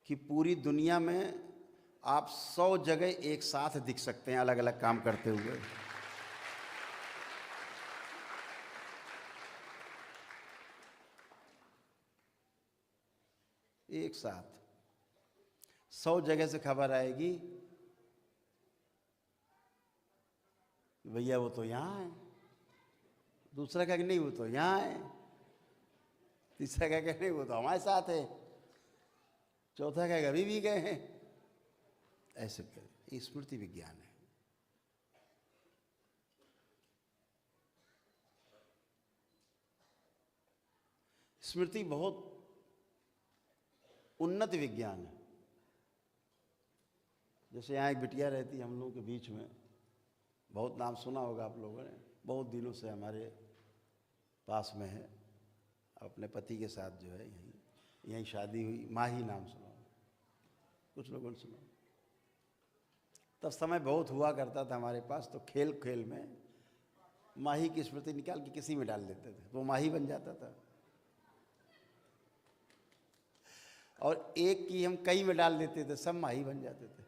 कि पूरी दुनिया में आप 100 जगह एक साथ दिख सकते हैं अलग अलग काम करते हुए। एक साथ 100 जगह से खबर आएगी, भैया वो तो यहाँ है, दूसरा कहेगा नहीं वो तो यहाँ है, तीसरा कहेगा नहीं वो तो हमारे साथ है, चौथा कहेगा अभी भी गए हैं। ऐसे ये स्मृति विज्ञान है। स्मृति बहुत उन्नत विज्ञान है। जैसे यहाँ एक बिटिया रहती है हम लोगों के बीच में, बहुत नाम सुना होगा आप लोगों ने, बहुत दिनों से हमारे पास में है, अपने पति के साथ जो है यहीं शादी हुई। माही नाम सुना, कुछ लोगों ने सुना। तब समय बहुत हुआ करता था हमारे पास, तो खेल खेल में माही की स्मृति निकाल के किसी में डाल देते थे, वो माही बन जाता था। और एक की हम कई में डाल देते थे, सब माही बन जाते थे।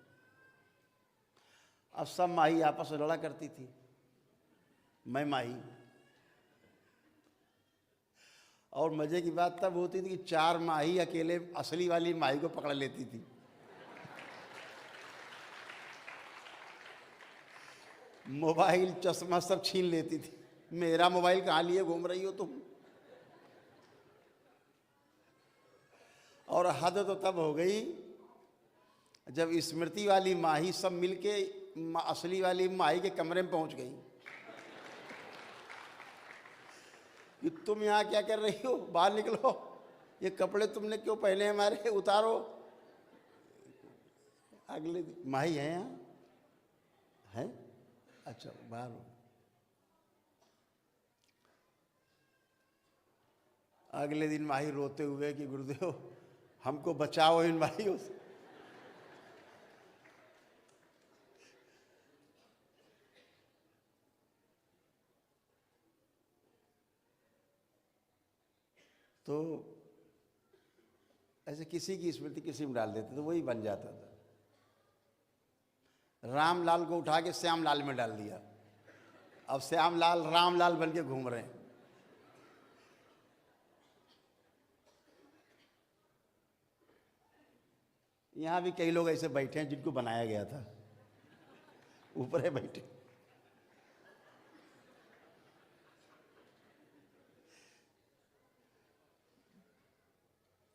अब सब माही आपस में लड़ा करती थी, मैं माही। और मजे की बात तब होती थी कि 4 माही अकेले असली वाली माही को पकड़ लेती थी। मोबाइल चश्मा सब छीन लेती थी। मेरा मोबाइल कहाँ लिए घूम रही हो तुम? और हद तो तब हो गई जब स्मृति वाली माही सब मिलके असली वाली माही के कमरे में पहुंच गई कि तुम यहाँ क्या कर रही हो, बाहर निकलो, ये कपड़े तुमने क्यों पहने हमारे, उतारो। अगले दिन माही है यहाँ है, अच्छा बाहर हो। अगले दिन माही रोते हुए कि गुरुदेव हमको बचाओ इन माहियों से। तो ऐसे किसी की स्मृति किसी में डाल देते तो वही बन जाता था। रामलाल को उठा के श्यामलाल में डाल दिया, अब श्यामलाल रामलाल बन के घूम रहे हैं। यहां भी कई लोग ऐसे बैठे हैं जिनको बनाया गया था, ऊपर है बैठे।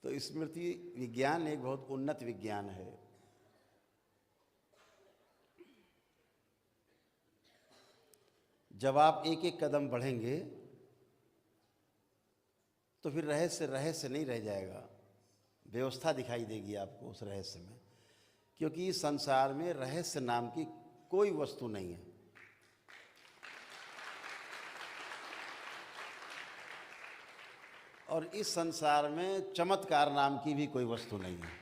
तो स्मृति विज्ञान एक बहुत उन्नत विज्ञान है। जब आप एक एक कदम बढ़ेंगे तो फिर रहस्य रहस्य नहीं रह जाएगा, व्यवस्था दिखाई देगी आपको उस रहस्य में। क्योंकि इस संसार में रहस्य नाम की कोई वस्तु नहीं है। और इस संसार में चमत्कार नाम की भी कोई वस्तु नहीं है।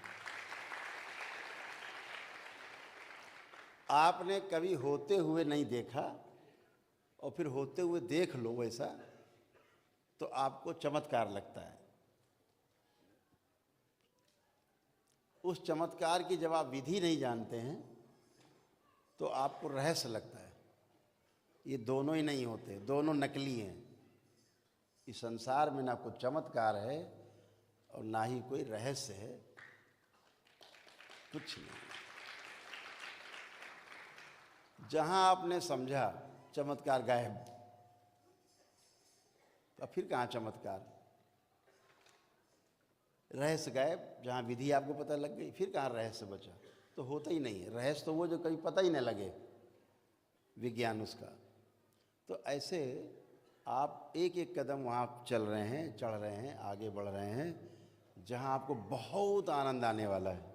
आपने कभी होते हुए नहीं देखा और फिर होते हुए देख लो वैसा, तो आपको चमत्कार लगता है। उस चमत्कार की जब आप विधि नहीं जानते हैं तो आपको रहस्य लगता है। ये दोनों ही नहीं होते, दोनों नकली हैं। इस संसार में ना कोई चमत्कार है और ना ही कोई रहस्य है, कुछ नहीं। जहां आपने समझा चमत्कार गायब, तो फिर कहाँ चमत्कार? रहस्य गायब, जहाँ विधि आपको पता लग गई, फिर कहाँ रहस्य बचा? तो होता ही नहीं है रहस्य, तो वो जो कभी पता ही न लगे विज्ञान उसका। तो ऐसे आप एक एक कदम वहाँ चल रहे हैं, चढ़ रहे हैं, आगे बढ़ रहे हैं, जहाँ आपको बहुत आनंद आने वाला है।